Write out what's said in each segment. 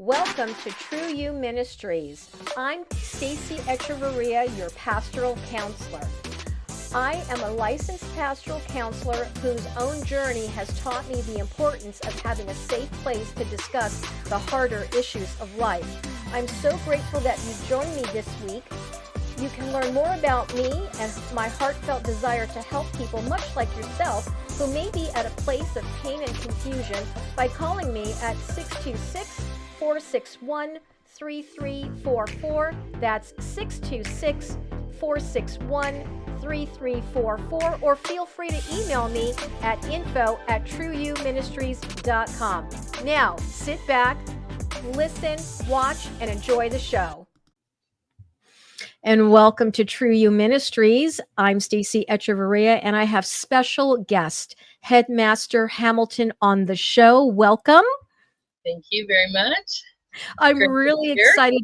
Welcome to True You Ministries. I'm Stacy Echeverria, your pastoral counselor. I am a licensed pastoral counselor whose own journey has taught me the importance of having a safe place to discuss the harder issues of life. I'm so grateful that you joined me this week. You can learn more about me and my heartfelt desire to help people much like yourself who may be at a place of pain and confusion by calling me at 626-461-3344. That's 626-461-3344, or feel free to email me at info@trueyouministries.com. Now, sit back, listen, watch, and enjoy the show. And welcome to True You Ministries. I'm Stacy Echeverria, and I have special guest, Headmaster Hamilton, on the show. Welcome. Thank you very much. I'm really excited.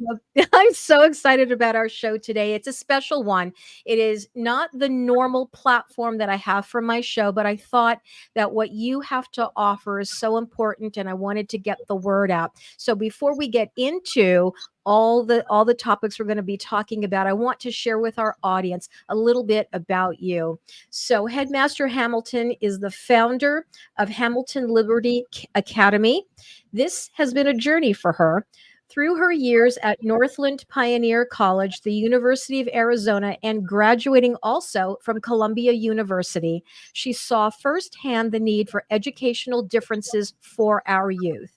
I'm so excited about our show today. It's a special one. It is not the normal platform that I have for my show, but I thought that what you have to offer is so important, and I wanted to get the word out. So before we get into all the topics we're going to be talking about, I want to share with our audience a little bit about you. So Headmaster Hamilton is the founder of Hamilton Liberty Academy. This has been a journey for her. Through her years at Northland Pioneer College, the University of Arizona, and graduating also from Columbia University, she saw firsthand the need for educational differences for our youth.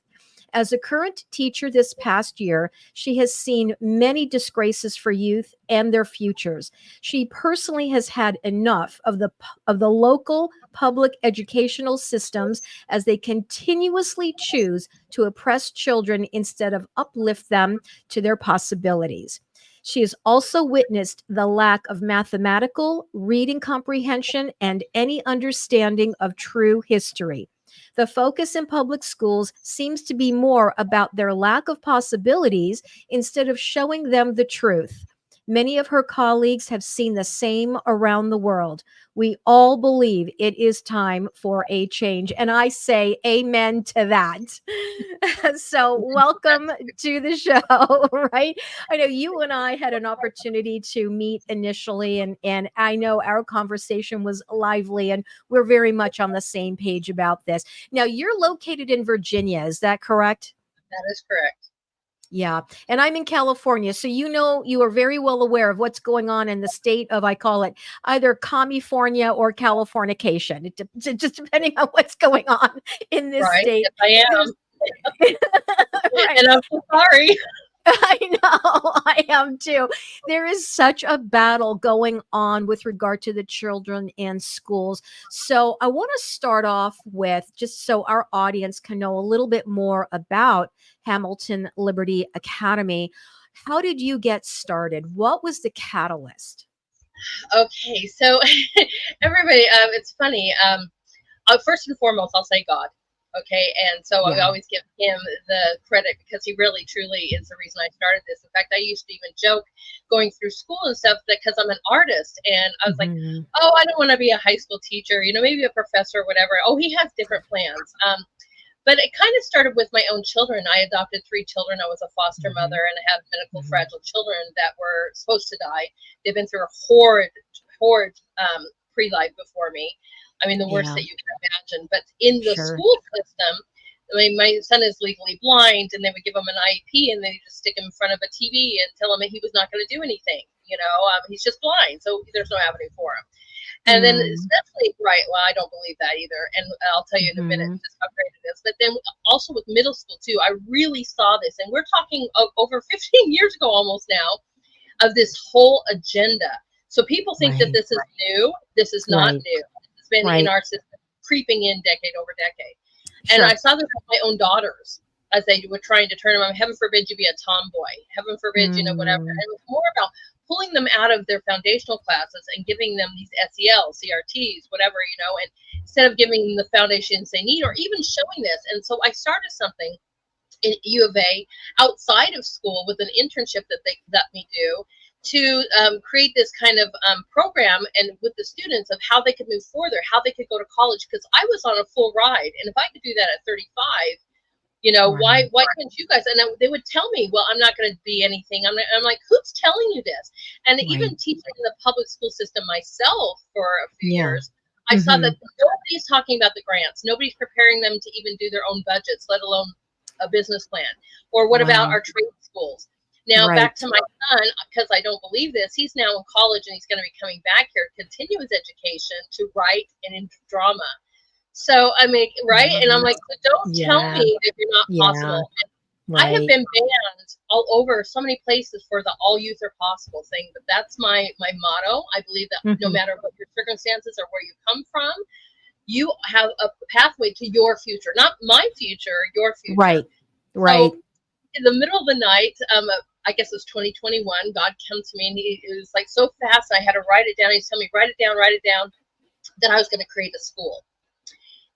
As a current teacher this past year, she has seen many disgraces for youth and their futures. She personally has had enough of the local public educational systems as they continuously choose to oppress children instead of uplift them to their possibilities. She has also witnessed the lack of mathematical, reading comprehension, and any understanding of true history. The focus in public schools seems to be more about their lack of possibilities instead of showing them the truth. Many of her colleagues have seen the same around the world. We all believe it is time for a change, and I say amen to that. So welcome to the show, right? I know you and I had an opportunity to meet initially, and I know our conversation was lively, and we're very much on the same page about this. Now, you're located in Virginia, is that correct? That is correct. Yeah. And I'm in California. So, you are very well aware of what's going on in the state of, I call it either California or Californication. Just depending on what's going on in this state. Yes, I am. Right. And I'm so sorry. I know, I am too. There is such a battle going on with regard to the children and schools. So I want to start off with, just so our audience can know a little bit more about Hamilton Liberty Academy. How did you get started? What was the catalyst? Okay, so everybody, it's funny. First and foremost, I'll say God. Okay, and so I always give him the credit because he really, truly is the reason I started this. In fact, I used to even joke going through school and stuff because I'm an artist, and I was like, oh, I don't want to be a high school teacher, maybe a professor or whatever. Oh, he has different plans. But it kind of started with my own children. I adopted 3 children. I was a foster mother, and I had medical fragile children that were supposed to die. They've been through a horrid pre-life before me. I mean, the worst that you can imagine. But in the school system, I mean, my son is legally blind, and they would give him an IEP, and they just stick him in front of a TV and tell him that he was not going to do anything. He's just blind, so there's no avenue for him. And then especially, well, I don't believe that either. And I'll tell you in a minute just how great it is. But then also with middle school, too, I really saw this. And we're talking over 15 years ago almost now of this whole agenda. So people think that this is new. This is not new. It's been in our system, creeping in decade over decade. And I saw this with my own daughters as they were trying to turn them on. Heaven forbid you be a tomboy. Heaven forbid, whatever. And it was more about pulling them out of their foundational classes and giving them these SEL, CRTs, whatever, and instead of giving them the foundations they need or even showing this. And so I started something in U of A outside of school with an internship that they let me do to create this kind of program and with the students of how they could move further, how they could go to college, because I was on a full ride. And if I could do that at 35, Right. Why couldn't you guys? And they would tell me, well, I'm not going to be anything. I'm like, who's telling you this? And Right. even teaching in the public school system myself for a few Yeah. years, I saw Hmm. that nobody's talking about the grants. Nobody's preparing them to even do their own budgets, let alone a business plan. Or what about Wow. our trade schools? Now, back Right. to my son, because I don't believe this, he's now in college and he's going to be coming back here to continue his education to write and in drama. So I mean, right? And I'm Right. like, so don't tell Yeah. me that you're not Yeah. possible. I have Right. been banned all over so many places for the all youth are possible thing, but that's my motto. I believe that no Hmm. matter what your circumstances or where you come from, you have a pathway to your future, not my future, your future. Right. Right. So in the middle of the night, I guess it was 2021, God comes to me and it was like so fast. I had to write it down. He's telling me, write it down, that I was going to create a school.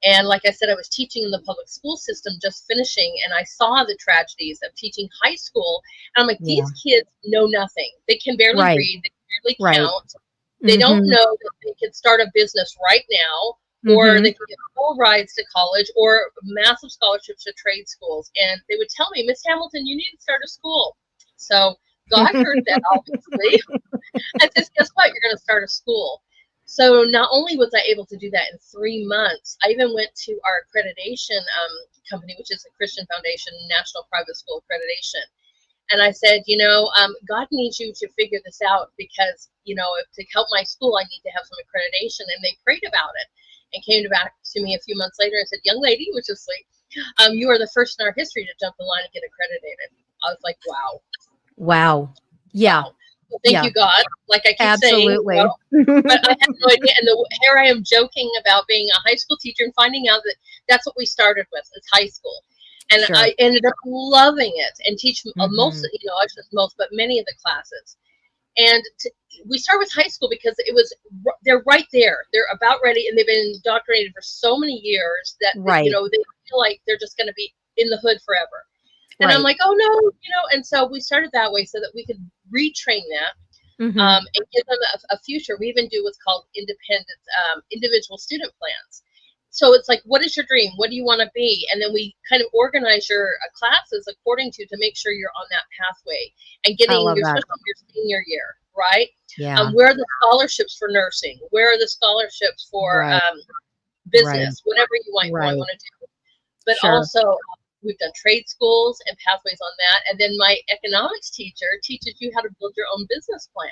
And like I said, I was teaching in the public school system, just finishing, and I saw the tragedies of teaching high school. And I'm like, Yeah. these kids know nothing. They can barely Right. read, they can barely Right. count. They don't Hmm. know that they could start a business right now, or Hmm. they could get full rides to college, or massive scholarships to trade schools. And they would tell me, Miss Hamilton, you need to start a school. So God heard that, obviously. I said, guess what? You're going to start a school. So not only was I able to do that in 3 months, I even went to our accreditation company, which is a Christian Foundation National Private School Accreditation. And I said, God needs you to figure this out because, to help my school, I need to have some accreditation. And they prayed about it and came back to me a few months later and said, young lady, which is like, you are the first in our history to jump the line and get accredited. I was like, wow. Wow. Yeah. Wow. Well, thank Yeah. you, God. Like I keep saying, Absolutely. but I had no idea. And here I am joking about being a high school teacher and finding out that that's what we started with, is high school. And Sure. I ended up loving it and teach most, Hmm. I shouldn't most, but many of the classes. And we start with high school because they're right there. They're about ready, and they've been indoctrinated for so many years that, Right. they feel like they're just going to be in the hood forever. And I'm Right. like, oh no, and so we started that way so that we could retrain that, Hmm. and give them a future. We even do what's called individual student plans. So it's like, what is your dream? What do you want to be? And then we kind of organize your classes according to make sure you're on that pathway and I getting love your, that. especially your senior year, right? Yeah. Where are the scholarships for nursing? Where are the scholarships for Right. Right. business? Whatever you might Right. want to do. But Sure. also, we've done trade schools and pathways on that. And then my economics teacher teaches you how to build your own business plan.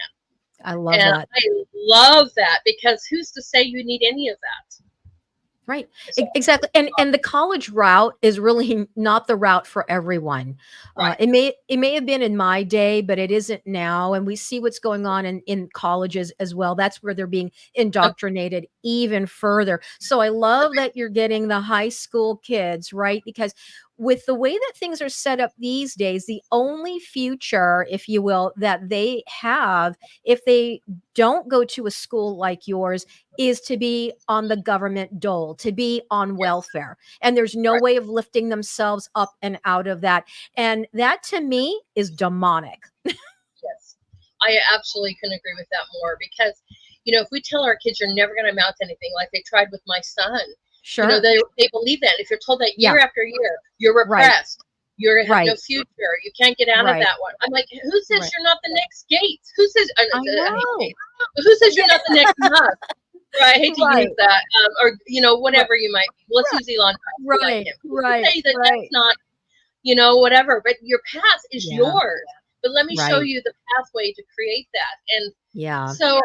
I love And that. I love that because who's to say you need any of that? Right. So, Exactly. And the college route is really not the route for everyone. right. It may have been in my day, but it isn't now. And we see what's going on in colleges as well. That's where they're being indoctrinated even further. So I love that you're getting the high school kids, right? Because with the way that things are set up these days, the only future, if you will, that they have, if they don't go to a school like yours, is to be on the government dole, to be on Yes. welfare. And there's no Right. way of lifting themselves up and out of that. And that to me is demonic. Yes. I absolutely couldn't agree with that more because, if we tell our kids you're never going to amount to anything, like they tried with my son, Sure. they believe that. If you're told that Yeah. year after year, you're Right. repressed, you have no Right. future, you can't get out of Right. that one. I'm like, who says Right. you're not the next Gates? Who says, I I hate know. Gates, but who says you're Yeah. not the next Musk? Right, I hate to use Right. that, or Right. whatever you might. Let's Right. use Elon Musk. We like Right. him. Who's to Right. say that that's Right. not, whatever? But your path is Yeah. yours. But let me show Right. you the pathway to create that. And Yeah. so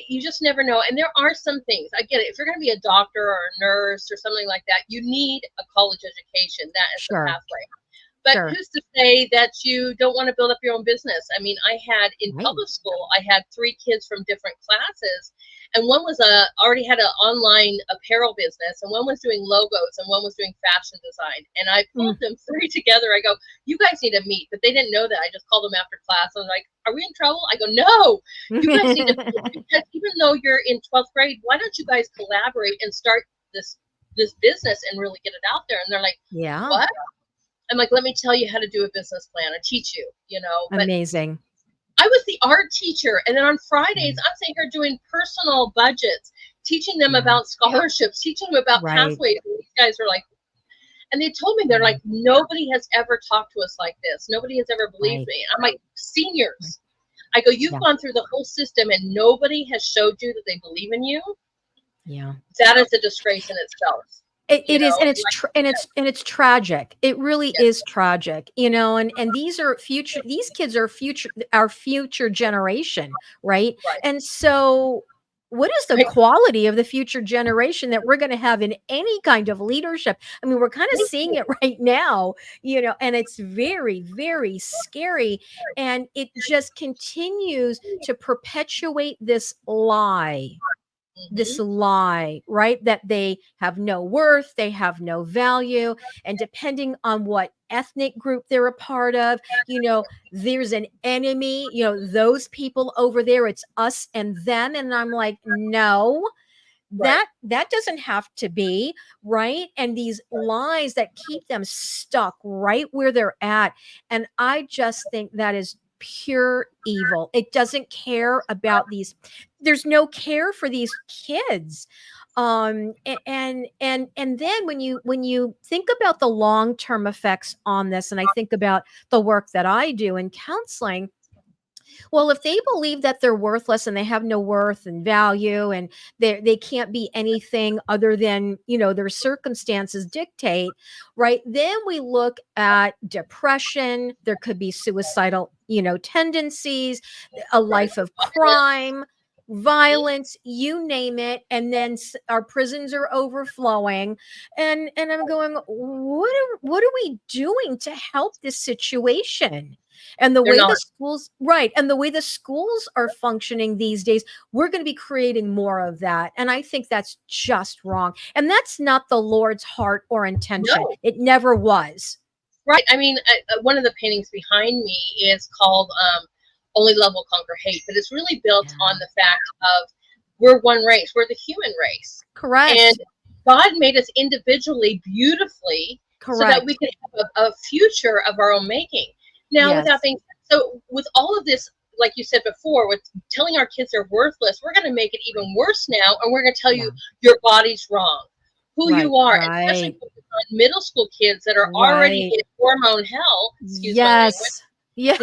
you just never know. And there are some things. I get it. If you're going to be a doctor or a nurse or something like that, you need a college education. That is the Sure. pathway. But Sure. who's to say that you don't want to build up your own business? I mean, I had in Right. public school, I had 3 kids from different classes, and one was already had an online apparel business, and one was doing logos, and one was doing fashion design. And I Mm. pulled them 3 together. I go, you guys need to meet, but they didn't know that. I just called them after class. I was like, are we in trouble? I go, no, you guys need to meet because even though you're in 12th grade, why don't you guys collaborate and start this business and really get it out there? And they're like, Yeah. what? I'm like, let me tell you how to do a business plan. I teach you, But Amazing. I was the art teacher. And then on Fridays, I'm sitting here doing personal budgets, teaching them Yeah. about scholarships, teaching them about Right. pathways. And these guys are like, And they told me, they're like, nobody has ever talked to us like this. Nobody has ever believed Right. me. I'm like, Right. seniors. I go, you've Yeah. gone through the whole system and nobody has showed you that they believe in you. Yeah. That is a disgrace in itself. It is, and Like, it's tragic. It really yes, is tragic, and these are future. These kids are future, our future generation, right? right, And so, what is the right. quality of the future generation that we're going to have in any kind of leadership? I mean, we're kind of Thank seeing you. it right now, and it's very, very scary, and it just continues to perpetuate this Hmm. lie, right? That they have no worth, they have no value. And depending on what ethnic group they're a part of, there's an enemy, those people over there, it's us and them. And I'm like, no, Right. that doesn't have to be right. And these lies that keep them stuck right where they're at. And I just think that is pure evil. It doesn't care about these. There's no care for these kids. And then when you think about the long-term effects on this, and I think about the work that I do in counseling, well, if they believe that they're worthless and they have no worth and value, and they can't be anything other than, their circumstances dictate, right? Then we look at depression. There could be suicidal, tendencies, a Right. life of Violence. crime, Hmm. violence, you name it. And then our prisons are overflowing. And I'm going, what are we doing to help this situation? And the They're way not. the schools, right, and the way the schools are functioning these days, we're going to be creating more of that. And I think that's just wrong. And that's not the Lord's heart or intention. No. It never was. Right. I mean, one of the paintings behind me is called Only Love Will Conquer Hate, but it's really built on Yeah. the fact of we're one race, we're the human race. And Correct. God made us individually beautifully so that we Correct. could have a future of our own making. Now, without Yes. being so, with all of this, like you said before, with telling our kids they're worthless, we're going to make it even worse now, and we're going to tell Yeah. you your body's wrong, who Right. you are, especially Right. on middle school kids that are already Right. in hormone hell. Excuse my language. Yes. Yes.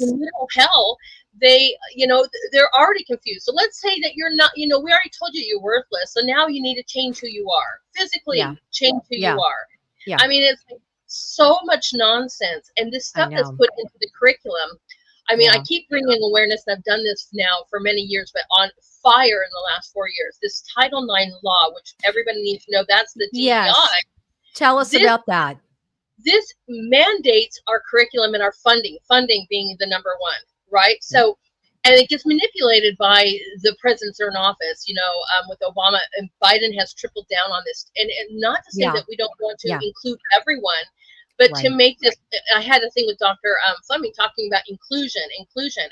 In middle hell, they're already confused. So let's say that you're not, we already told you you're worthless. So now you need to change who you are, Yeah. physically change who you Yeah. are. Yeah. I mean, it's like so much nonsense. And this I stuff that's know. put into the curriculum. I mean, I Yeah. keep bringing awareness, and I've done this now for many years, but on fire in the last 4 years. This Title IX law, which everybody needs to know, that's the Yes. DEI. Tell us This about that. this mandates our curriculum and our funding being the number one, right? Yeah. So, and it gets manipulated by the presidents that are in office, with Obama, and Biden has tripled down on this. And not to say Yeah. that we don't want to Yeah. include everyone, but to Right. make this, I had a thing with Dr. Fleming talking about inclusion,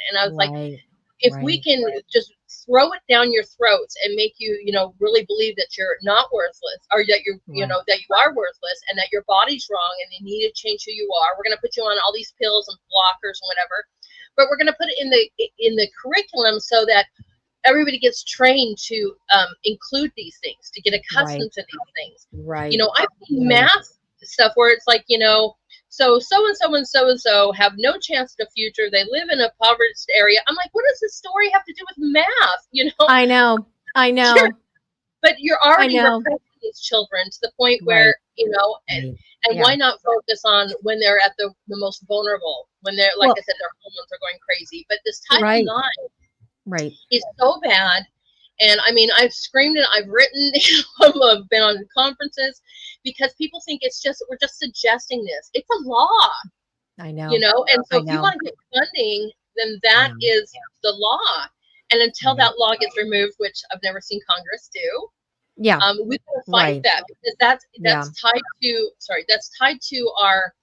and I was like, Right. if we Right. can just throw it down your throats and make you, really believe that you're not worthless, or that Right. that you are worthless, and that your body's wrong and you need to change who you are. We're going to put you on all these pills and blockers and whatever, but we're going to put it in the curriculum so that everybody gets trained to include these things, to get Right. accustomed to these things. Right. I've seen Right. math stuff where it's like, so and so have no chance at a future. They live in a impoverished area. I'm like, what does this story have to do with math? I know. I Sure, know. but you're I already know. repressing these children to the point Right. where, Right. and Yeah. why not focus on when they're at the most vulnerable, when they're, like Well, I said, their hormones are going crazy. But this Title right. IX Right. is so bad. And I mean, I've screamed it, I've written, I've been on conferences, because people think we're just suggesting this. It's a law, I know. and so I if you know. want to get funding, then that Yeah. is the law. And until Right. that law gets removed, which I've never seen Congress do, Yeah. we can fight Right. that, because that's Yeah. tied to our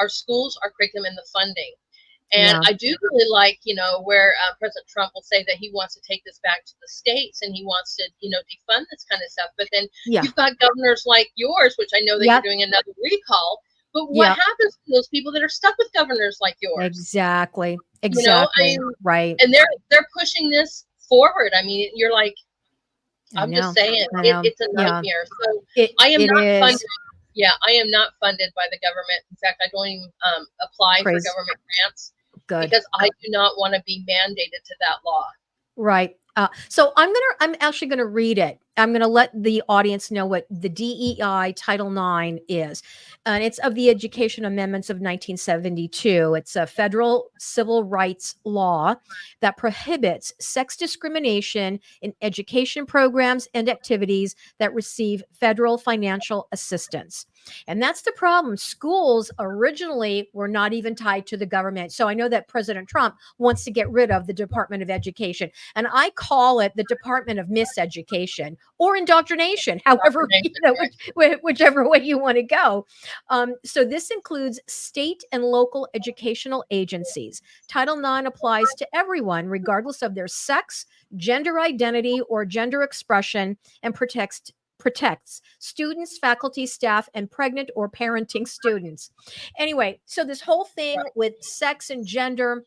schools, our curriculum, and the funding. And Yeah. I do really like, where President Trump will say that he wants to take this back to the states, and he wants to, defund this kind of stuff. But then Yeah. you've got governors like yours, which I know that you're Yep. doing another recall. But what Yep. happens to those people that are stuck with governors like yours? Exactly. I Exactly. mean, Right. and they're pushing this forward. I mean, you're like, I I'm just know. saying, I know. it's a Yeah. nightmare. So It I am it not funding. is. Yeah, I am not funded by the government. In fact, I don't even apply for Praise government grants good. because I do not want to be mandated to that law. Right. So I'm actually gonna read it. I'm gonna let the audience know what the DEI Title IX is, and it's of the Education Amendments of 1972. It's a federal civil rights law that prohibits sex discrimination in education programs and activities that receive federal financial assistance. And that's the problem. Schools originally were not even tied to the government. So I know that President Trump wants to get rid of the Department of Education. And I call it the Department of Miseducation or indoctrination, however, whichever way you want to go. So this includes state and local educational agencies. Title IX applies to everyone, regardless of their sex, gender identity, or gender expression, and protects students, faculty, staff, and pregnant or parenting students. Anyway, so this whole thing with sex and gender,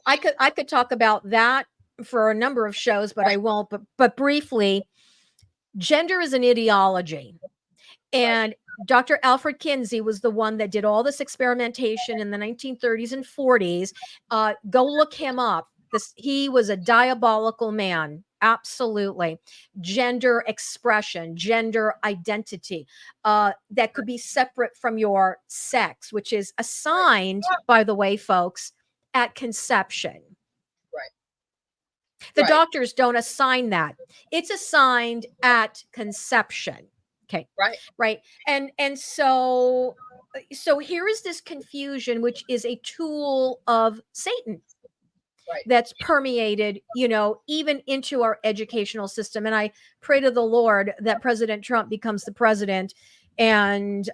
I could talk about that for a number of shows, but I won't. But briefly, gender is an ideology, and Dr. Alfred Kinsey was the one that did all this experimentation in the 1930s and 40s. Go look him up. He was a diabolical man. Absolutely. Gender expression, gender identity, that could be separate from your sex, which is assigned, by the way, folks, at conception. Right. The doctors don't assign that. It's assigned at conception. Okay. Right. And so here is this confusion, which is a tool of Satan. That's permeated, even into our educational system. And I pray to the Lord that President Trump becomes the president, and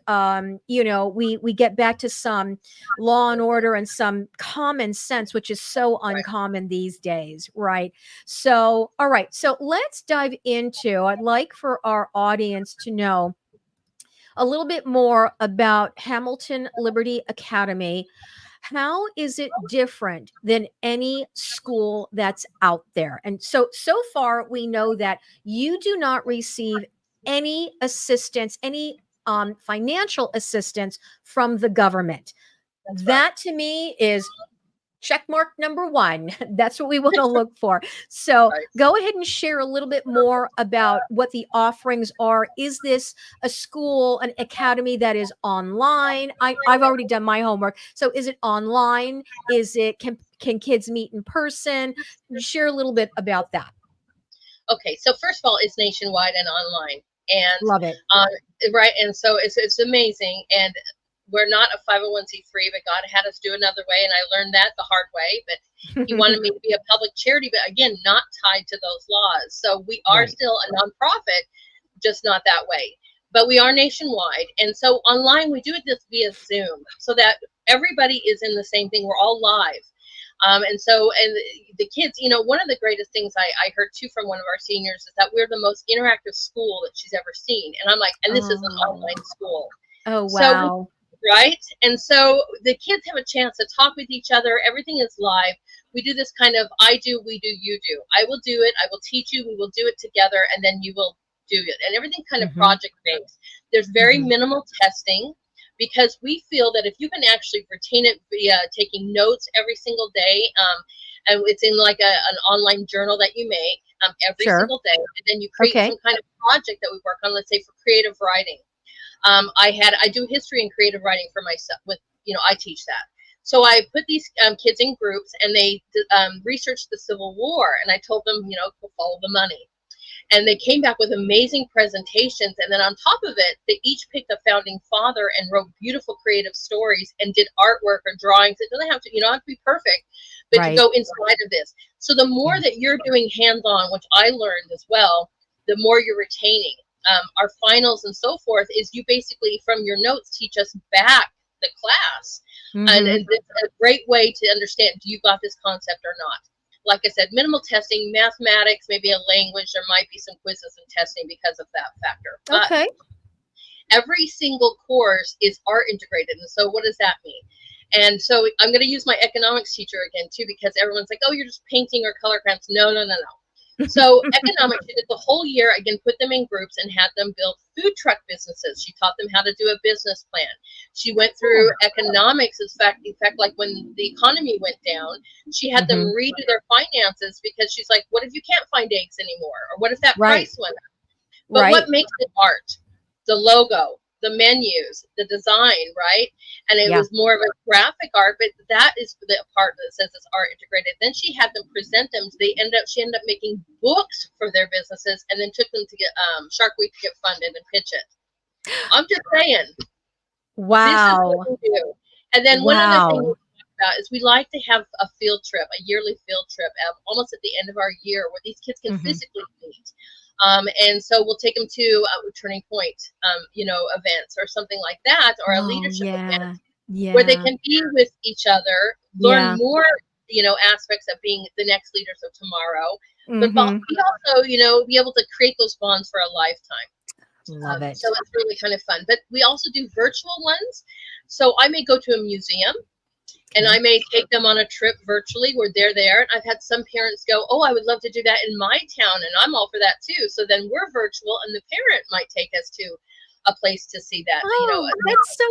we get back to some law and order and some common sense, which is so uncommon these days, right? So, all right, so let's dive into. I'd like for our audience to know a little bit more about Hamilton Liberty Academy. How is it different than any school that's out there? And so far we know that you do not receive any assistance, any financial assistance from the government. That to me is check mark number one. That's what we want to look for. So go ahead and share a little bit more about what the offerings are. Is this a school, an academy that is online? I've already done my homework. So is it online? Is it, can kids meet in person? Share a little bit about that. Okay, so first of all, it's nationwide and online, and love it. Right, and so it's amazing, and we're not a 501c3, but God had us do another way, and I learned that the hard way. But He wanted me to be a public charity, but again, not tied to those laws. So we are still a nonprofit, just not that way. But we are nationwide, and so online we do it just via Zoom, so that everybody is in the same thing. We're all live. And the kids, one of the greatest things I heard too from one of our seniors is that we're the most interactive school that she's ever seen. And I'm like, and this is an online school. Oh, wow. Right. And so the kids have a chance to talk with each other. Everything is live. We do this kind of, I do, we do, you do. I will do it. I will teach you. We will do it together. And then you will do it. And everything kind of project based. There's very minimal testing, because we feel that if you can actually retain it via taking notes every single day, and it's in like an online journal that you make every single day, and then you create some kind of project that we work on, let's say for creative writing. I do history and creative writing for myself I teach that. So I put these kids in groups, and they researched the Civil War, and I told them, follow the money. And they came back with amazing presentations. And then on top of it, they each picked a founding father and wrote beautiful creative stories and did artwork or drawings. It doesn't have to, you don't have to be perfect, but to go inside of this. So the more that you're doing hands-on, which I learned as well, the more you're retaining. Our finals and so forth is you basically from your notes teach us back the class. And it's a great way to understand, do you got this concept or not? Like I said, minimal testing, mathematics, maybe a language. There might be some quizzes and testing because of that factor. But every single course is art integrated. And so what does that mean? And so I'm going to use my economics teacher again, too, because everyone's like, oh, you're just painting or color crayons. No. So economics, she did the whole year, again, put them in groups and had them build food truck businesses. She taught them how to do a business plan. She went through economics. In fact, like when the economy went down, she had them redo their finances because she's like, what if you can't find eggs anymore? Or what if that Right. price went up? But Right. what makes it art? The logo, the menus, the design, right? And it Yeah. was more of a graphic art, but that is the part that says it's art integrated. Then she had them present them. So she ended up making books for their businesses, and then took them to get Shark Week to get funded and pitch it. I'm just saying, this is Wow. what we do. And then one other thing we Wow. talk about is we like to have a field trip, a yearly field trip, almost at the end of our year, where these kids can physically meet. And so we'll take them to a Turning Point, events or something like that, or a Oh, leadership event yeah. where they Yeah. can be with each other, learn Yeah. more, aspects of being the next leaders of tomorrow, but Mhm. be also, be able to create those bonds for a lifetime. Love So it. it's really kind of fun. But we also do virtual ones. So I may go to a museum and I Okay. may take them on a trip virtually where they're there. And I've had some parents go, oh, I would love to do that in my town. And I'm all for that too. So then we're virtual and the parent might take us to a place to see that, Oh, that's so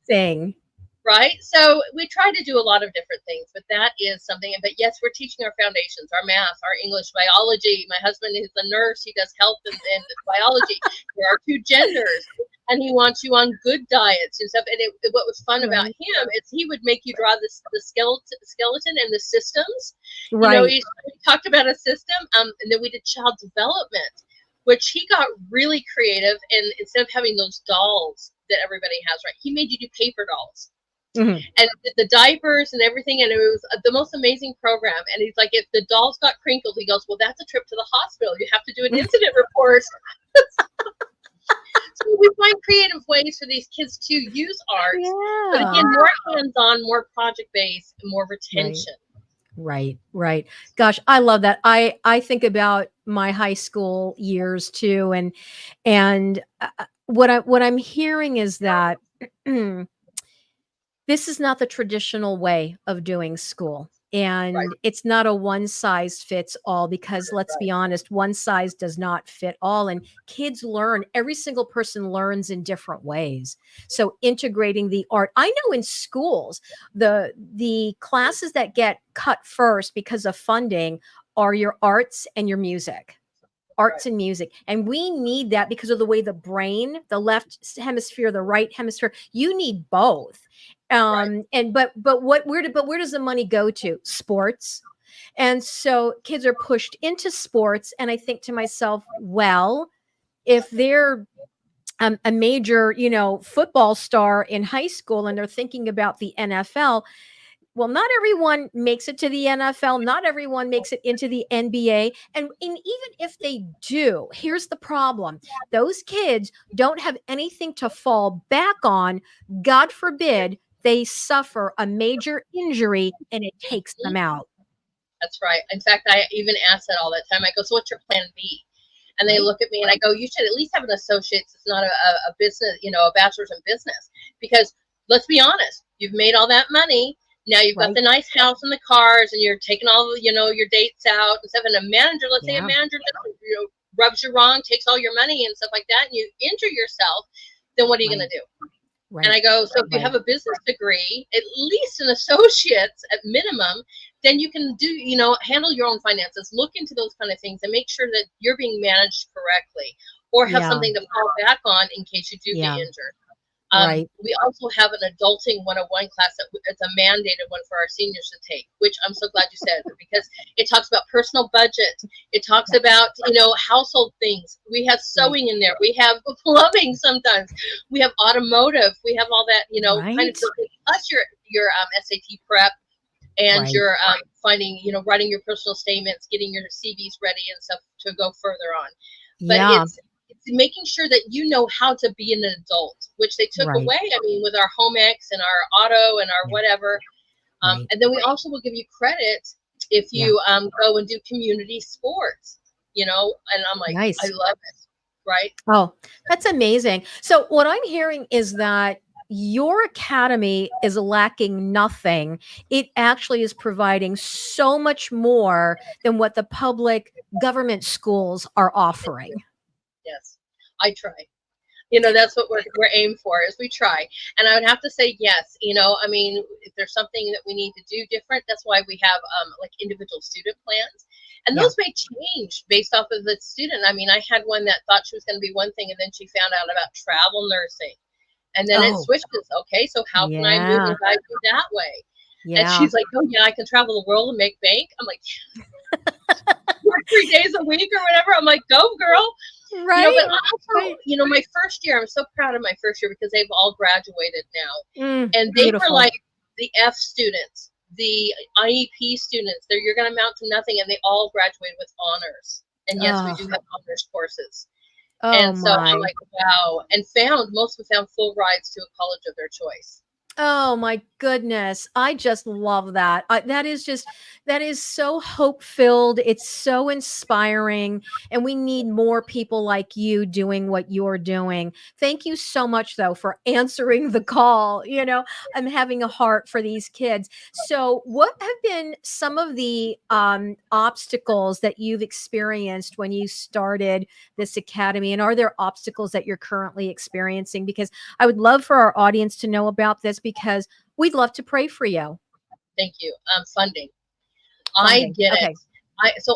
interesting. right? So we try to do a lot of different things, but that is something. But yes, we're teaching our foundations, our math, our English, biology. My husband is a nurse. He does health and biology. There are two genders. And he wants you on good diets and stuff. And what was fun about Right. him is he would make you draw the skeleton and the systems. Right. He talked about a system, and then we did child development, which he got really creative. And instead of having those dolls that everybody has, right, he made you do paper dolls Mhm. and the diapers and everything. And it was the most amazing program. And he's like, if the dolls got crinkled, he goes, well, that's a trip to the hospital. You have to do an incident report. So we find creative ways for these kids to use art, but Yeah. again, more hands-on, more project-based, and more Right. retention. Right, right. Gosh, I love that. I think about my high school years too, and what I'm hearing is that this is not the traditional way of doing school. Right, And it's not a one size fits all because let's be right, honest, one size does not fit all. And kids learn, every single person learns in different ways. So integrating the art, I know in schools, the classes that get cut first because of funding are your arts and your music, right. arts and music. And we need that because of the way the brain, the left hemisphere, the right hemisphere, you need both. Right. And but where does the money go to? Sports. And so kids are pushed into sports. And I think to myself, well, if they're a major, football star in high school and they're thinking about the NFL, well, not everyone makes it to the NFL. Not everyone makes it into the NBA. And even if they do, here's the problem: those kids don't have anything to fall back on. God forbid they suffer a major injury and it takes them out. That's right. In fact, I even ask that all the time. I go, so what's your plan B? And they Right. look at me and I go, you should at least have an associate's. It's not a business, a bachelor's in business. Because let's be honest, you've made all that money. Now you've got Right. the nice house and the cars, and you're taking all your dates out and stuff. And a manager, let's say a Yeah. manager, rubs you wrong, takes all your money and stuff like that, and you injure yourself. Then what are you going Right. to do? And Right. I go, so if you Right. have a business degree, at least an associate's at minimum, then you can handle your own finances, look into those kind of things and make sure that you're being managed correctly or have Yeah. something to fall back on in case you do get Yeah. injured. Right. We also have an adulting 101 class that it's a mandated one for our seniors to take, which I'm so glad you said because it talks about personal budget. It talks Yeah. about, household things. We have Right. sewing in there. We have plumbing sometimes. We have automotive. We have all that, kind of Right. plus your SAT prep and Right. your finding, writing your personal statements, getting your CVs ready and stuff to go further on. But Yeah. it's making sure that you know how to be an adult, which they took Right. away. I mean, with our home ec and our auto and our Yeah. whatever. Right. And then we also will give you credit if Yeah. you go and do community sports, and I'm like, I Nice. love it. Right. Oh, that's amazing. So what I'm hearing is that your academy is lacking nothing. It actually is providing so much more than what the public government schools are offering. Yes, I try. That's what we're aimed for, is we try. And I would have to say yes. I mean, if there's something that we need to do different, that's why we have like individual student plans, and Yeah. those may change based off of the student. I mean, I had one that thought she was going to be one thing, and then she found out about travel nursing, and then it Oh, switches. Okay, so how can I move yeah. and guide you that way? And Yeah. she's like, oh yeah, I can travel the world and make bank. I'm like, work 3 days a week or whatever. I'm like, go girl. But Right. also, Right. my first year, I'm so proud of my first year because they've all graduated now. And they were Beautiful. like the F students, the IEP students. You're going to amount to nothing. And they all graduated with honors. And yes, we Oh, do have honors courses. oh And so I'm my. like, wow. And most of them found full rides to a college of their choice. Oh my goodness. I just love that. That is so hope filled. It's so inspiring. And we need more people like you doing what you're doing. Thank you so much, though, for answering the call. I'm having a heart for these kids. So, what have been some of the obstacles that you've experienced when you started this academy? And are there obstacles that you're currently experiencing? Because I would love for our audience to know about this because we'd love to pray for you. Thank you. Funding. I Funding. get Okay. it.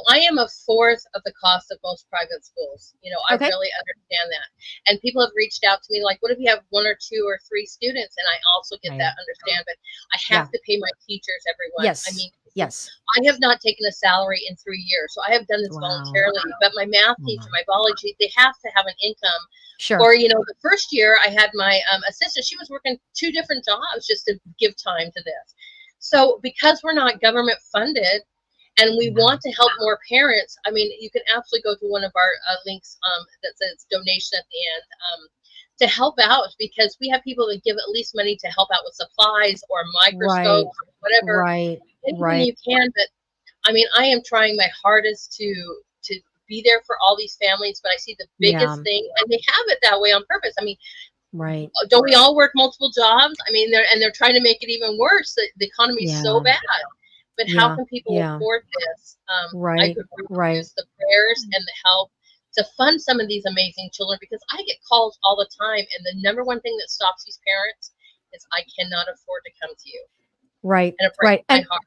I am a fourth of the cost of most private schools. I Okay. really understand that. And people have reached out to me like, what if you have 1 or 2 or 3 students? And I also get Right. that, understand, but I Yeah. have to pay my teachers, everyone. I Yes. mean, Yes. I have not taken a salary in 3 years. So I have done this Wow. voluntarily, but my math teacher, my biology, they have to have an income. Sure. Or, the first year I had my assistant, she was working 2 different jobs just to give time to this. So because we're not government funded, and we want to help more parents. I mean, you can absolutely go to one of our links that says donation at the end to help out, because we have people that give at least money to help out with supplies or microscopes, or whatever, Right. anything Right. you can. But I mean, I am trying my hardest to be there for all these families, but I see the biggest thing, and they have it that way on purpose. I mean, Right. don't we all work multiple jobs? I mean, they're trying to make it even worse. The economy is so bad. But how can people afford this? I Right. could Right. use the prayers and the help to fund some of these amazing children, because I get calls all the time, and the number one thing that stops these parents is I cannot afford to come to you. Right. And it breaks Right. my And heart.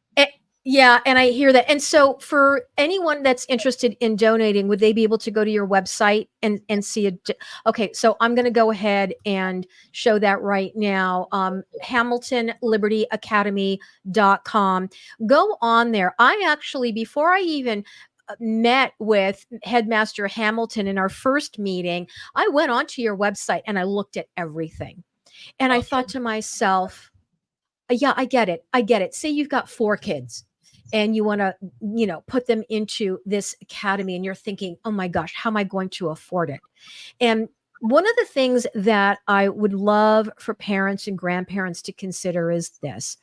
yeah, and I hear that. And so for anyone that's interested in donating, would they be able to go to your website and see okay, so I'm going to go ahead and show that right now. HamiltonLibertyAcademy.com. Go on there. I actually, before I even met with Headmaster Hamilton in our first meeting, I went onto your website and I looked at everything. And I thought to myself, yeah, I get it. I get it. Say you've got 4 kids and you want to, put them into this academy and you're thinking, oh my gosh, how am I going to afford it? And one of the things that I would love for parents and grandparents to consider is this: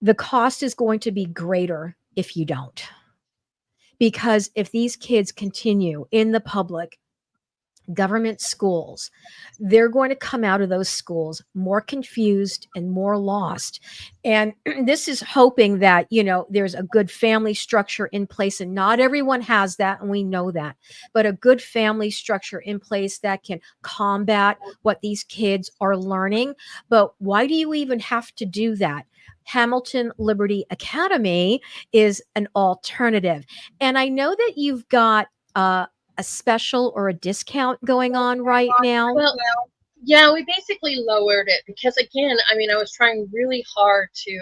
the cost is going to be greater if you don't. Because if these kids continue in the public government schools, they're going to come out of those schools more confused and more lost. And this is hoping that, there's a good family structure in place, and not everyone has that, and we know that, but a good family structure in place that can combat what these kids are learning. But why do you even have to do that? Hamilton Liberty Academy is an alternative. And I know that you've got a special or a discount going on right now? Well, yeah, we basically lowered it because, again, I mean, I was trying really hard to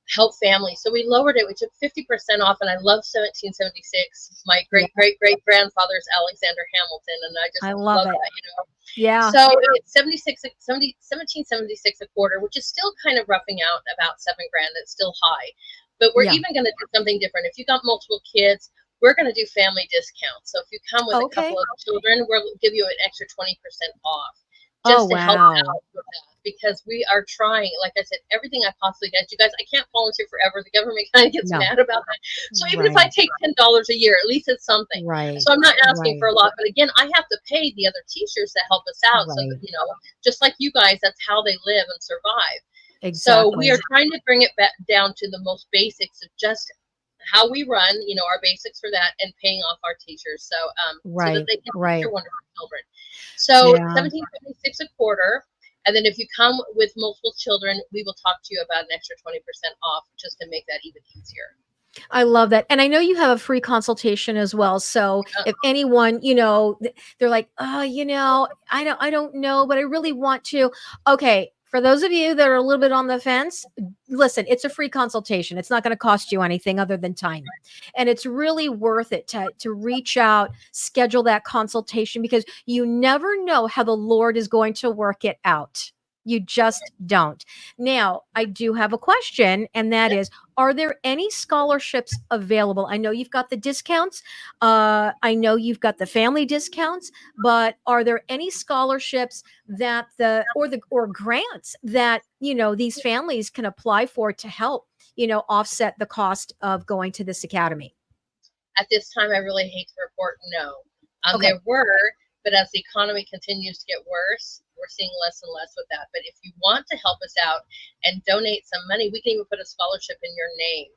help families. So we lowered it. We took 50% off, and I love 1776. My great great great grandfather's Alexander Hamilton, and I just love it. that. Yeah. So it's 1776 a quarter, which is still kind of roughing out about $7,000. It's still high, but we're even going to do something different. If you got multiple kids, we're going to do family discounts. So if you come with a couple of children, we'll give you an extra 20% off. Oh, just to help wow. out with that because we are trying, like I said, everything I possibly can. You guys, I can't volunteer forever. The government kind of gets No. mad about that. So even if I Right. take $10 a year, at least it's something. Right. So I'm not asking Right. for a lot, but again, I have to pay the other teachers that help us out. So that, Right. just like you guys, that's how they live and survive. So we are Exactly. trying to bring it back down to the most basics of just how we run, our basics for that, and paying off our teachers, so that Right. they can teach Right. your wonderful children. So Yeah. 1776 a quarter, and then if you come with multiple children, we will talk to you about an extra 20% off, just to make that even easier. I love that. And I know you have a free consultation as well. So Uh, if anyone, they're like, "Oh, I don't know, but I really want to." Okay, for those of you that are a little bit on the fence, listen, it's a free consultation. It's not going to cost you anything other than time. And it's really worth it to reach out, schedule that consultation because you never know how the Lord is going to work it out. You just don't. Now, I do have a question, and that yeah. is, are there any scholarships available? I know you've got the discounts. I know you've got the family discounts, but are there any scholarships that or grants that these families can apply for to help offset the cost of going to this academy? At this time, I really hate to report no. Okay. There were, but as the economy continues to get worse, we're seeing less and less with that. But if you want to help us out and donate some money, we can even put a scholarship in your name.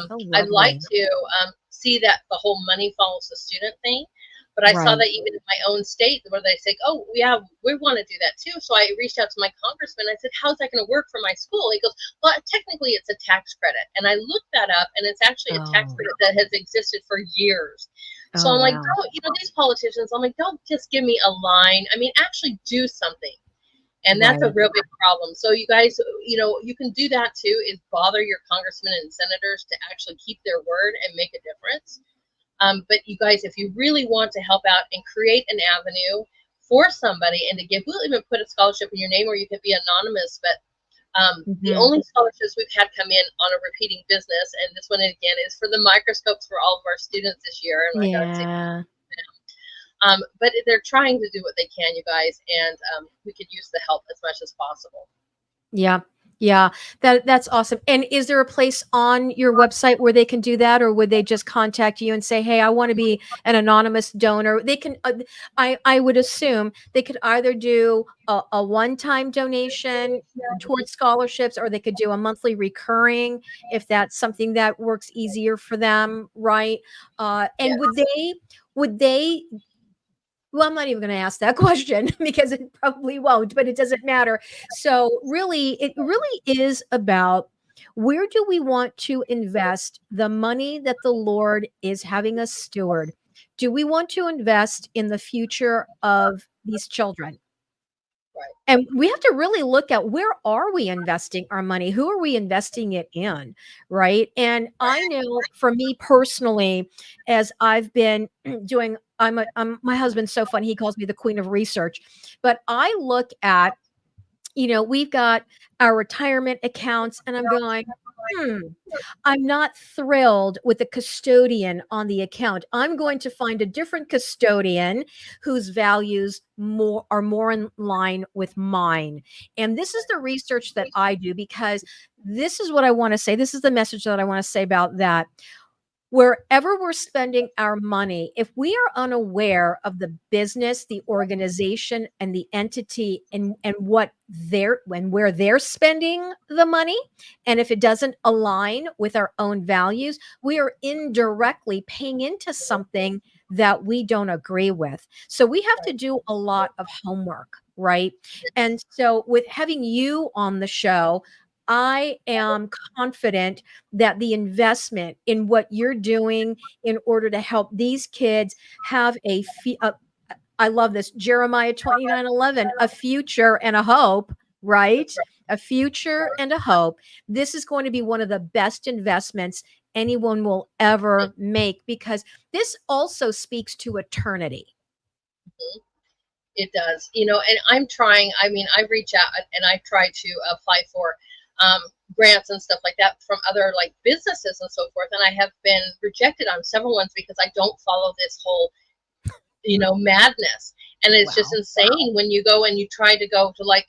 Oh, I'd like lovely. to see that the whole money follows the student thing. But I saw Right. that even in my own state where they say, oh, yeah, we want to do that too. So I reached out to my congressman. I said, how's that going to work for my school? He goes, well, technically it's a tax credit. And I looked that up, and it's actually a tax Oh. credit that has existed for years. So Oh, I'm like, wow. don't, these politicians, I'm like, don't just give me a line. I mean, actually do something. And that's a Right. real big problem. So you guys, you can do that too, is bother your congressmen and senators to actually keep their word and make a difference. But you guys, if you really want to help out and create an avenue for somebody and to give, we'll even put a scholarship in your name, or you can be anonymous. But the Hmm. only scholarships we've had come in on a repeating business, and this one again is for the microscopes for all of our students this year. And I got to say, Yeah. but they're trying to do what they can, you guys, and we could use the help as much as possible. Yeah. Yeah. That's awesome. And is there a place on your website where they can do that, or would they just contact you and say, "Hey, I want to be an anonymous donor"? They can I would assume they could either do a one-time donation towards scholarships, or they could do a monthly recurring if that's something that works easier for them, right? And Yes. would they well, I'm not even going to ask that question because it probably won't, but it doesn't matter. So, really, it really is about where do we want to invest the money that the Lord is having us steward? Do we want to invest in the future of these children? Right. And we have to really look at, where are we investing our money? Who are we investing it in? Right. And I know for me personally, as I've been doing, my husband's so funny. He calls me the queen of research, but I look at, we've got our retirement accounts, and I'm going, hmm, I'm not thrilled with the custodian on the account. I'm going to find a different custodian whose values are more in line with mine. And this is the research that I do, because this is what I want to say. This is the message that I want to say about that. Wherever we're spending our money, if we are unaware of the business, the organization, and the entity, and where they're spending the money, and if it doesn't align with our own values, we are indirectly paying into something that we don't agree with. So we have to do a lot of homework, right? And so with having you on the show, I am confident that the investment in what you're doing in order to help these kids have I love this, Jeremiah 29:11, a future and a hope, right? A future and a hope. This is going to be one of the best investments anyone will ever make, because this also speaks to eternity. It does, and I'm trying. I mean, I reach out and I try to apply for um, grants and stuff like that from other like businesses and so forth, and I have been rejected on several ones because I don't follow this whole madness. And it's just Wow. insane when you go and you try to go to like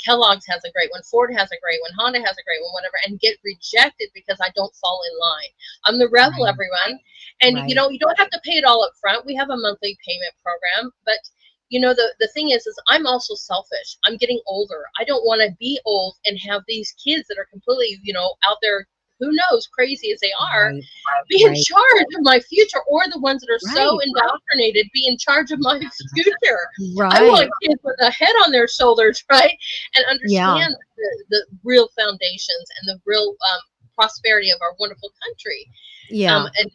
Kellogg's has a great one, Ford has a great one, Honda has a great one, whatever, and get rejected because I don't fall in line. I'm the rebel, Right. everyone. And Right. you don't have to pay it all up front. We have a monthly payment program, but the thing is I'm also selfish. I'm getting older. I don't want to be old and have these kids that are completely, out there, who knows, crazy as they are, Right. be in Right. charge of my future, or the ones that are so Right. indoctrinated be in charge of my future. I Right. want kids with a head on their shoulders, right? And Yeah. understand the real foundations and the real prosperity of our wonderful country. Yeah. And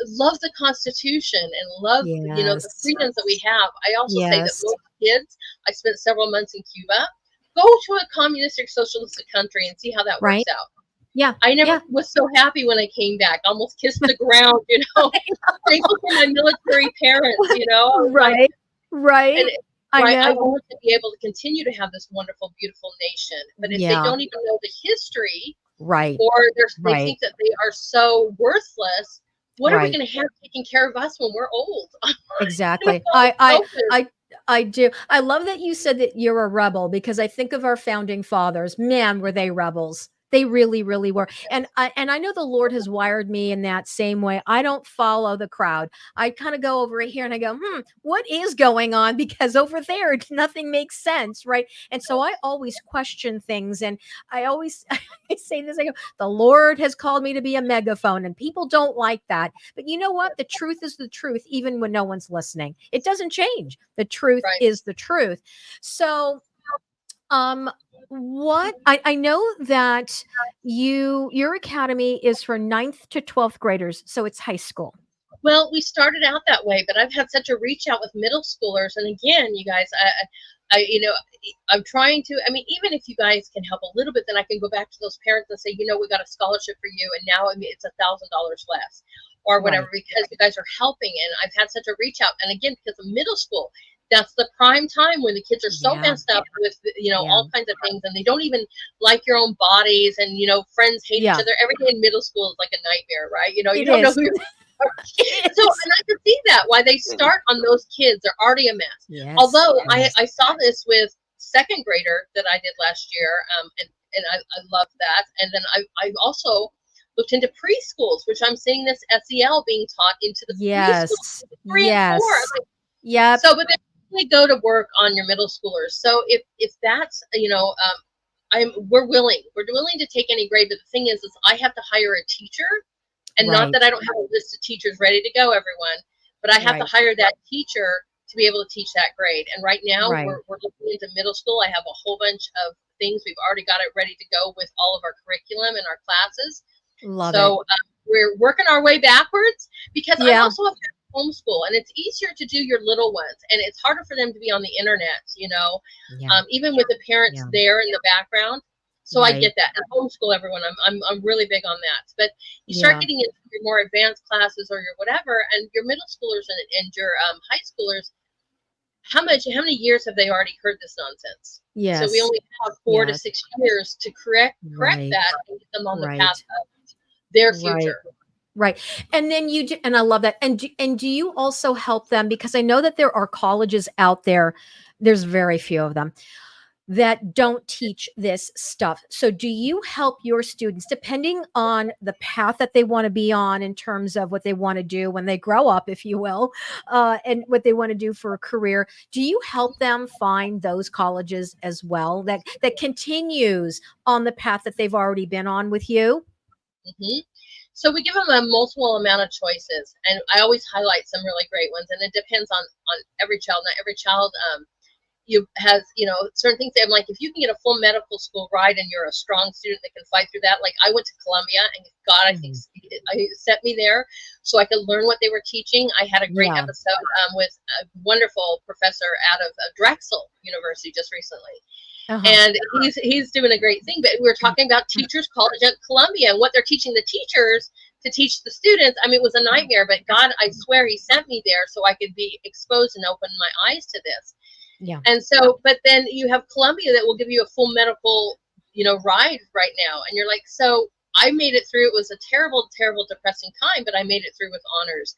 love the Constitution and love, the Yes. freedoms that we have. I also say that Yes. most kids, I spent several months in Cuba, go to a communistic socialistic country and see how that works Right. out. Yeah. I never Yeah. was so happy when I came back, almost kissed the ground, thankful for my military parents, I was like, Right. and Right. I right, I know. want to be able to continue to have this wonderful, beautiful nation. But if they Yeah. don't even know the history, Right. or they Right. think that they are so worthless, what are we Right. going to have taking care of us when we're old? Exactly. Selfish. I do. I love that you said that you're a rebel because I think of our founding fathers. Man, were they rebels. They really, really were. And I know the Lord has wired me in that same way. I don't follow the crowd. I kind of go over here and I go, what is going on? Because over there, nothing makes sense, right? And so I always question things, and I always I say this. I go, the Lord has called me to be a megaphone, and people don't like that. But you know what? The truth is the truth, even when no one's listening. It doesn't change. The truth Right. is the truth. So, um, what I know that your academy is for ninth to 12th graders, so it's high school. Well, we started out that way, but I've had such a reach out with middle schoolers. And again, you guys, I'm trying to, even if you guys can help a little bit, then I can go back to those parents and say, we got a scholarship for you. And now, it's $1,000 less or whatever, Right. because you guys are helping. And I've had such a reach out. And again, because of middle school, that's the prime time when the kids are so Yeah. messed up with, Yeah. all kinds of things. And they don't even like your own bodies. And, friends hate Yeah. each other. Every day in middle school is like a nightmare, right? You It don't know is. who you're It so, is. and I could see that why they start on those kids. They're already a mess. Yes. Although Yes. I saw this with second grader that I did last year, and I love that. And then I also looked into preschools, which I'm seeing this SEL being taught into the preschools, Yes. 3 and 4. Yes. Like, Yep. so, but they really go to work on your middle schoolers. So if that's we're willing to take any grade. But the thing is I have to hire a teacher. And not Right. that I don't have a list of teachers ready to go, everyone, but I have to Right. hire that teacher to be able to teach that grade. And right now Right. we're looking into middle school. I have a whole bunch of things. We've already got it ready to go with all of our curriculum and our classes. Love it. So we're working our way backwards because I'm Yeah. also a homeschool, and it's easier to do your little ones, and it's harder for them to be on the internet, Yeah. even with the parents Yeah. there in the background. So I Right. get that. And homeschool, everyone, I'm really big on that. But you start Yeah. getting into your more advanced classes or your whatever, and your middle schoolers and your high schoolers, how many years have they already heard this nonsense? So we Yes. only have 4 to Yes. 6 years to correct Right. that and get them on the Right. path of their Right. future. Right. And then and I love that. And do you also help them, because I know that there are colleges out there, there's very few of them, that don't teach this stuff. So do you help your students, depending on the path that they want to be on in terms of what they want to do when they grow up, if you will, and what they want to do for a career? Do you help them find those colleges as well that continues on the path that they've already been on with you? hmm So we give them a multiple amount of choices, and I always highlight some really great ones. And it depends on every child. Not every child you has certain things. I'm like, if you can get a full medical school ride and you're a strong student that can fight through that. Like I went to Columbia, and God, I think I set me there so I could learn what they were teaching. I had a great Yeah. episode with a wonderful professor out of Drexel University just recently. Uh-huh. And he's doing a great thing. But we were talking about Teachers College at Columbia and what they're teaching the teachers to teach the students. It was a nightmare, but God, I swear he sent me there so I could be exposed and open my eyes to this. Yeah. And so, but then you have Columbia that will give you a full medical, ride right now. And you're like, so I made it through. It was a terrible, terrible, depressing time, but I made it through with honors.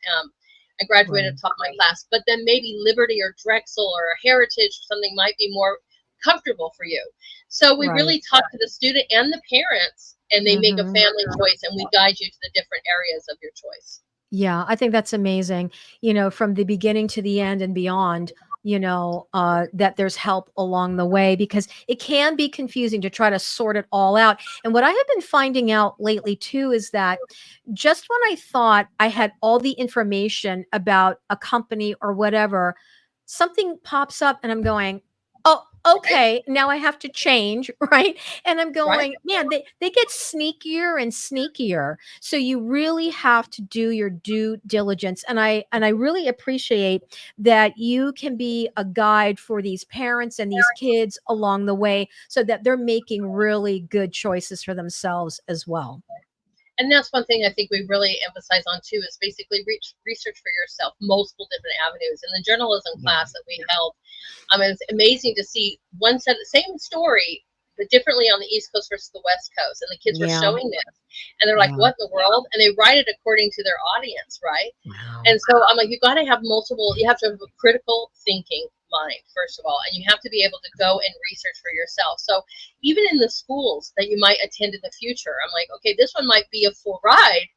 I graduated Right. top of my class, but then maybe Liberty or Drexel or Heritage or something might be more comfortable for you. So we Right. really talk to the student and the parents, and they make a Mhm. family choice, and we guide you to the different areas of your choice. Yeah, I think that's amazing. From the beginning to the end and beyond, that there's help along the way because it can be confusing to try to sort it all out. And what I have been finding out lately too is that just when I thought I had all the information about a company or whatever, something pops up and I'm going, oh, Right? okay, now I have to change, right? And I'm Right? going, man, they get sneakier and sneakier. So you really have to do your due diligence. And I really appreciate that you can be a guide for these parents and these kids along the way so that they're making really good choices for themselves as well. And that's one thing I think we really emphasize on too is basically research for yourself, multiple different avenues. In the journalism Yeah. class that we held, it was amazing to see one set, the same story, but differently on the East Coast versus the West Coast. And the kids were Yeah. showing this, and they're like, Yeah. "What in the world?" And they write it according to their audience, right? Wow. And so I'm like, you got to have multiple. You have to have a critical thinking mind first of all, and you have to be able to go and research for yourself. So even in the schools that you might attend in the future, I'm like, okay, this one might be a full ride,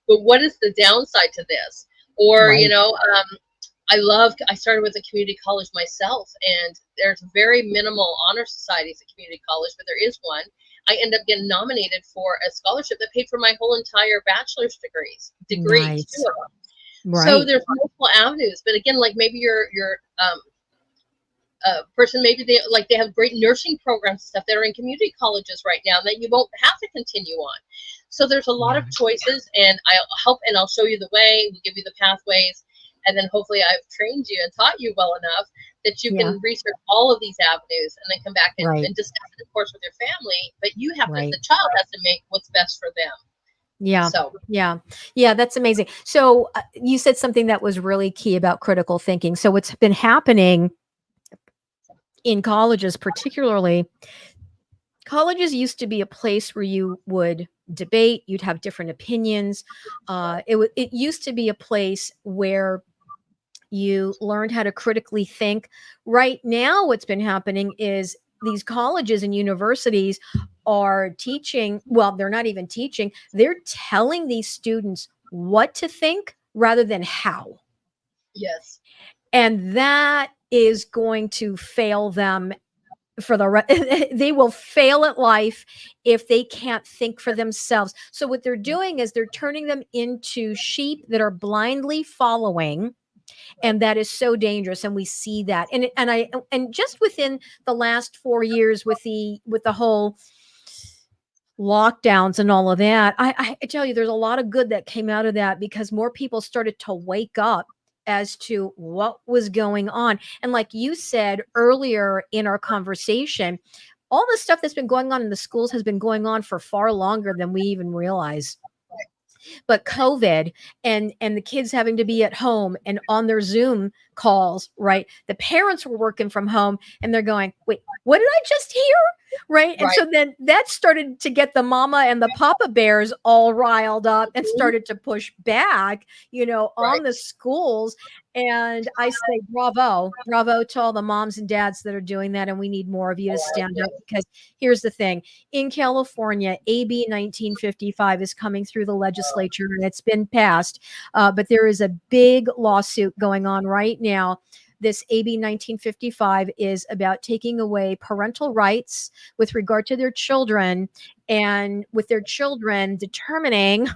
but what is the downside to this? Or Right. I started with a community college myself, and there's very minimal honor societies at community college, but there is one. I ended up getting nominated for a scholarship that paid for my whole entire bachelor's degrees, two Nice. of them. So Right. there's multiple avenues, but again, like maybe your person, maybe they have great nursing programs and stuff that are in community colleges right now that you won't have to continue on. So there's a lot Yeah. of choices, and I'll help and I'll show you the way. We'll give you the pathways, and then hopefully I've trained you and taught you well enough that you Yeah. can research all of these avenues and then come back Right. and discuss it, of course, with your family. But Right. the child has to make what's best for them. Yeah. So Yeah. Yeah, that's amazing. So, you said something that was really key about critical thinking. So, what's been happening in colleges, particularly, colleges used to be a place where you would debate, you'd have different opinions. It used to be a place where you learned how to critically think. Right now, what's been happening is these colleges and universities are teaching, well, they're not even teaching, they're telling these students what to think rather than how. yes, And that is going to fail them for they will fail at life if they can't think for themselves. So what they're doing is they're turning them into sheep that are blindly following, and that is so dangerous, and we see that. And just within the last 4 years with the whole lockdowns and all of that, I tell you, there's a lot of good that came out of that because more people started to wake up as to what was going on. And like you said earlier in our conversation, all the stuff that's been going on in the schools has been going on for far longer than we even realize. But COVID and the kids having to be at home and on their Zoom calls, right? The parents were working from home and they're going, "Wait, what did I just hear?" Right? And right. so then that started to get the mama and the papa bears all riled up and Mhm. started to push back, on Right. the schools. And I say bravo, bravo to all the moms and dads that are doing that, and we need more of you to stand up because here's the thing. In California, AB 1955 is coming through the legislature and it's been passed. But there is a big lawsuit going on right now. This AB 1955 is about taking away parental rights with regard to their children, and with their children determining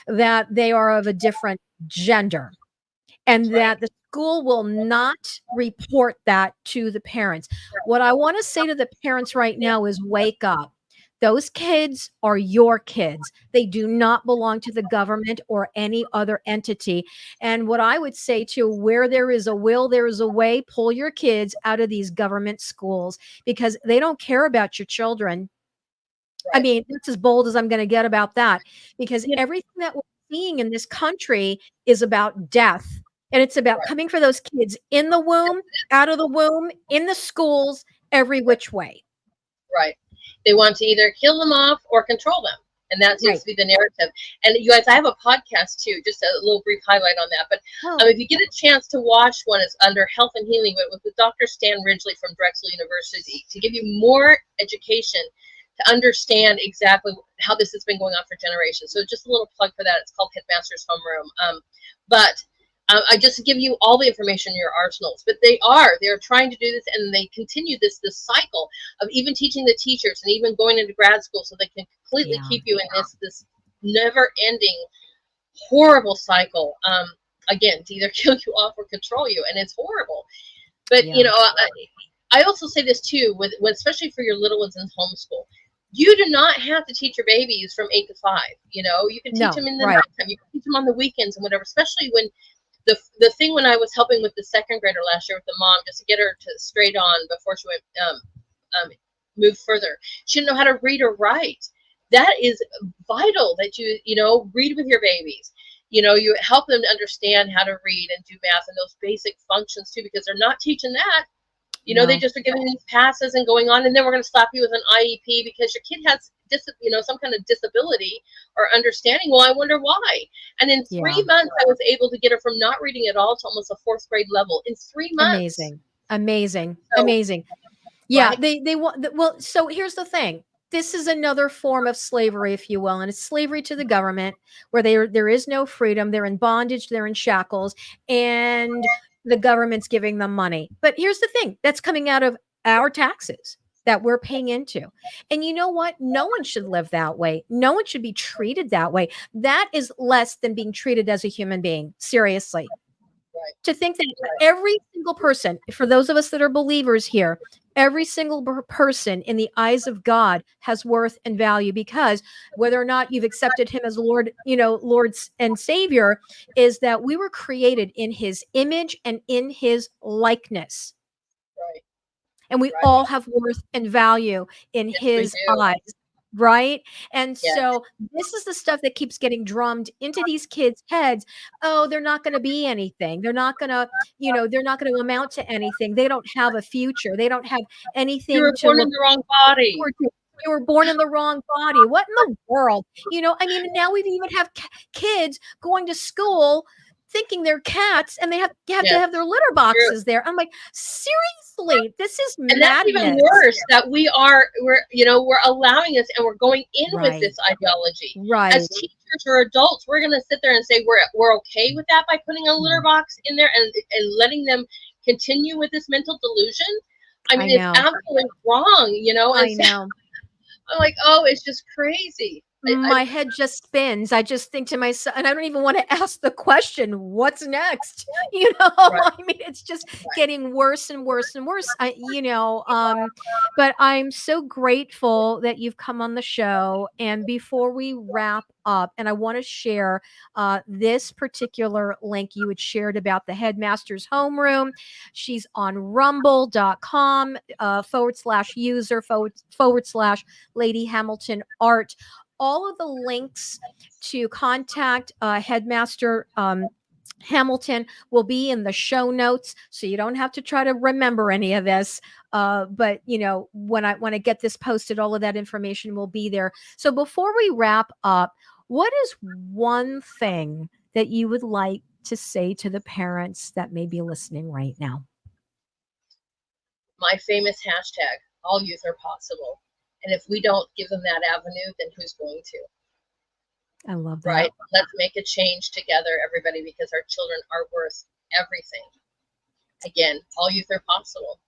that they are of a different gender, and Right. that the school will not report that to the parents. What I want to say to the parents right now is wake up. Those kids are your kids. They do not belong to the government or any other entity. And what I would say to where there is a will, there is a way. Pull your kids out of these government schools because they don't care about your children. I Right. mean, that's as bold as I'm going to get about that because You know, everything that we're seeing in this country is about death. And it's about right. coming for those kids in the womb, out of the womb, in the schools, every which way. Right. They want to either kill them off or control them. And that seems Right. to be the narrative. And you guys, I have a podcast too, just a little brief highlight on that. But Oh, if you get a chance to watch one, it's under Health and Healing, but with Dr. Stan Ridgely from Drexel University, to give you more education to understand exactly how this has been going on for generations. So just a little plug for that. It's called Headmaster's Homeroom. But I just give you all the information in your arsenals. But they're trying to do this, and they continue this cycle of even teaching the teachers and even going into grad school, so they can completely yeah. keep you in this never ending horrible cycle. Again, to either kill you off or control you, and it's horrible. But Yeah. I also say this too, especially for your little ones in homeschool. You do not have to teach your babies from 8 to 5. You can teach No, them in the right. nighttime. You can teach them on the weekends and whatever. Especially when the thing when I was helping with the second grader last year with the mom, just to get her to straight on before she went move further. She didn't know how to read or write. That is vital that you read with your babies. You help them to understand how to read and do math and those basic functions too, because they're not teaching that. They No. just are giving these passes and going on, and then we're going to slap you with an IEP because your kid has some kind of disability or understanding. Well, I wonder why. And in Yeah. 3 months, I was able to get her from not reading at all to almost a fourth grade level in 3 months. Amazing. So, Amazing. Yeah, right, they want, well, so here's the thing. This is another form of slavery, if you will, and it's slavery to the government, where there is no freedom. They're in bondage, they're in shackles, and the government's giving them money. But here's the thing, that's coming out of our taxes that we're paying into. And you know what? No one should live that way. No one should be treated that way. That is less than being treated as a human being. Seriously. right, To think that every single person, for those of us that are believers here, every single person in the eyes of God has worth and value, because whether or not you've accepted him as Lord, Lord and Savior, is that we were created in his image and in his likeness. right, And we right. all have worth and value in Yes, we his do. eyes. Right. And Yes, so this is the stuff that keeps getting drummed into these kids' heads. Oh, they're not going to be anything. They're not going to, they're not going to amount to anything. They don't have a future. They don't have you anything were to born in look the wrong body. forward to. You were born in the wrong body. What in the world? I mean, now we even have kids going to school thinking they're cats, and they have to Yes, have their litter true. boxes there. I'm like, seriously, this is And that's even madness. worse, that we're allowing this, and we're going in with Right. this ideology. Right. As teachers or adults, we're going to sit there and say we're okay with that by putting a litter box in there and letting them continue with this mental delusion. I I mean, it's know. absolutely wrong. And I so know. I'm like, oh, it's just crazy. My head just spins. I just think to myself, and I don't even want to ask the question, what's next? Right, I mean, it's just right. getting worse and worse and worse. But I'm so grateful that you've come on the show. And before we wrap up, and I want to share this particular link you had shared about the Headmaster's Homeroom. She's on rumble.com /user /Lady Hamilton Art. All of the links to contact Headmaster Hamilton will be in the show notes, so you don't have to try to remember any of this. But when I get this posted, all of that information will be there. So before we wrap up, what is one thing that you would like to say to the parents that may be listening right now? My famous hashtag, all youth are possible. And if we don't give them that avenue, then who's going to? I love that. Right? Let's make a change together, everybody, because our children are worth everything. Again, all youth are possible.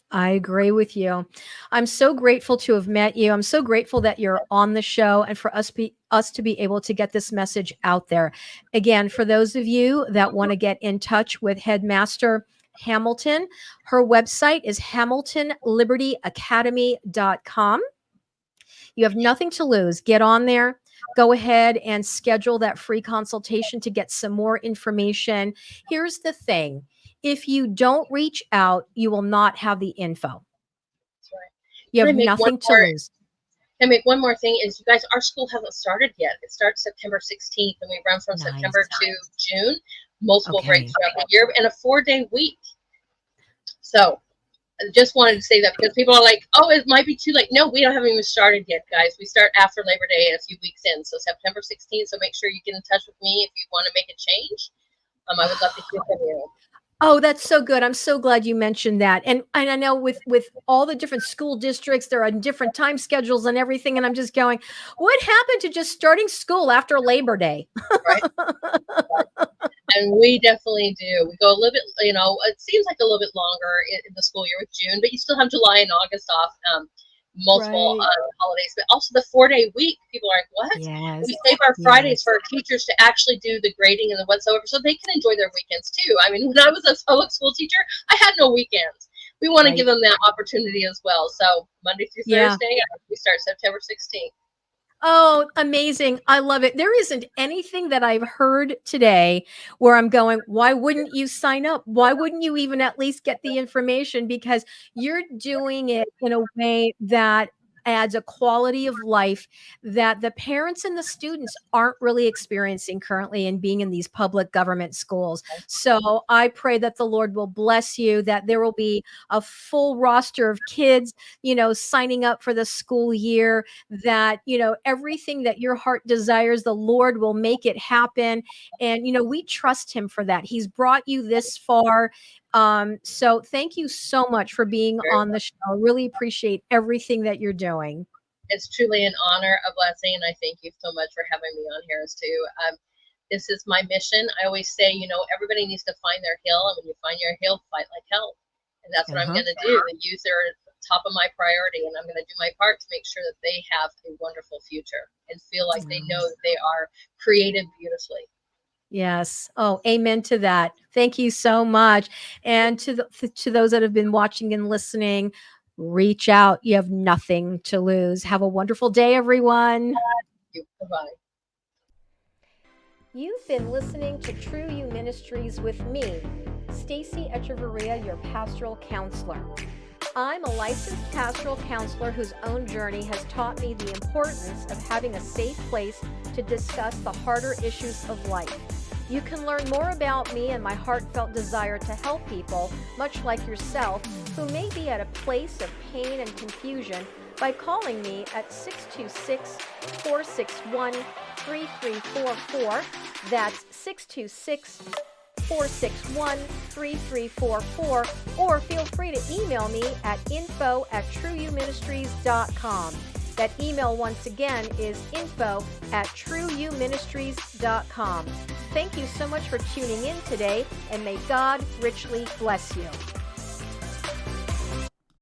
I agree with you. I'm so grateful to have met you. I'm so grateful that you're on the show, and for us to be able to get this message out there. Again, for those of you that want to get in touch with Headmaster Hamilton, her website is hamiltonlibertyacademy.com. You have nothing to lose. Get on there. Go ahead and schedule that free consultation to get some more information. Here's the thing. If you don't reach out, you will not have the info. That's right. You have nothing to lose. And make one more thing is, you guys, our school hasn't started yet. It starts September 16th, and we run from September to June, multiple breaks throughout the year, and a 4-day week. So just wanted to say that because people are like, oh, it might be too late. No, we don't haven't even started yet, guys. We start after Labor Day, a few weeks in, so September 16th. So make sure you get in touch with me if you want to make a change. I would love to hear from you. Oh, that's so good. I'm so glad you mentioned that. And I know with all the different school districts, there are different time schedules and everything. And I'm just going, what happened to just starting school after Labor Day? Right. And we definitely do. We go a little bit, it seems like a little bit longer in the school year with June, but you still have July and August off. Multiple holidays, but also the 4-day week. People are like, what? Yes. We save our Fridays for our teachers to actually do the grading and the whatsoever so they can enjoy their weekends too. I mean, when I was a public school teacher, I had no weekends. We want to give them that opportunity as well. So Monday through Thursday, we start September 16th. Oh, amazing. I love it. There isn't anything that I've heard today where I'm going, why wouldn't you sign up? Why wouldn't you even at least get the information? Because you're doing it in a way that adds a quality of life that the parents and the students aren't really experiencing currently in being in these public government schools. So I pray that the Lord will bless you, that there will be a full roster of kids, signing up for the school year, that, everything that your heart desires, the Lord will make it happen. And, we trust him for that. He's brought you this far. So thank you so much for being on the show. I really appreciate everything that you're doing. It's truly an honor, a blessing, and I thank you so much for having me on here too. This is my mission. I always say, everybody needs to find their hill, and when you find your hill, fight like hell. And that's what I'm going to do. The youth are top of my priority, and I'm going to do my part to make sure that they have a wonderful future and feel like they know that they are created beautifully. Yes. Oh, amen to that. Thank you so much. And to those that have been watching and listening, reach out. You have nothing to lose. Have a wonderful day, everyone. Bye-bye. You've been listening to True You Ministries with me, Stacy Echeverria, your pastoral counselor. I'm a licensed pastoral counselor whose own journey has taught me the importance of having a safe place to discuss the harder issues of life. You can learn more about me and my heartfelt desire to help people, much like yourself, who may be at a place of pain and confusion by calling me at 626-461-3344. That's 626-461-3344, or feel free to email me at info@trueyouministries.com. That email, once again, is info@trueyouministries.com. Thank you so much for tuning in today, and may God richly bless you.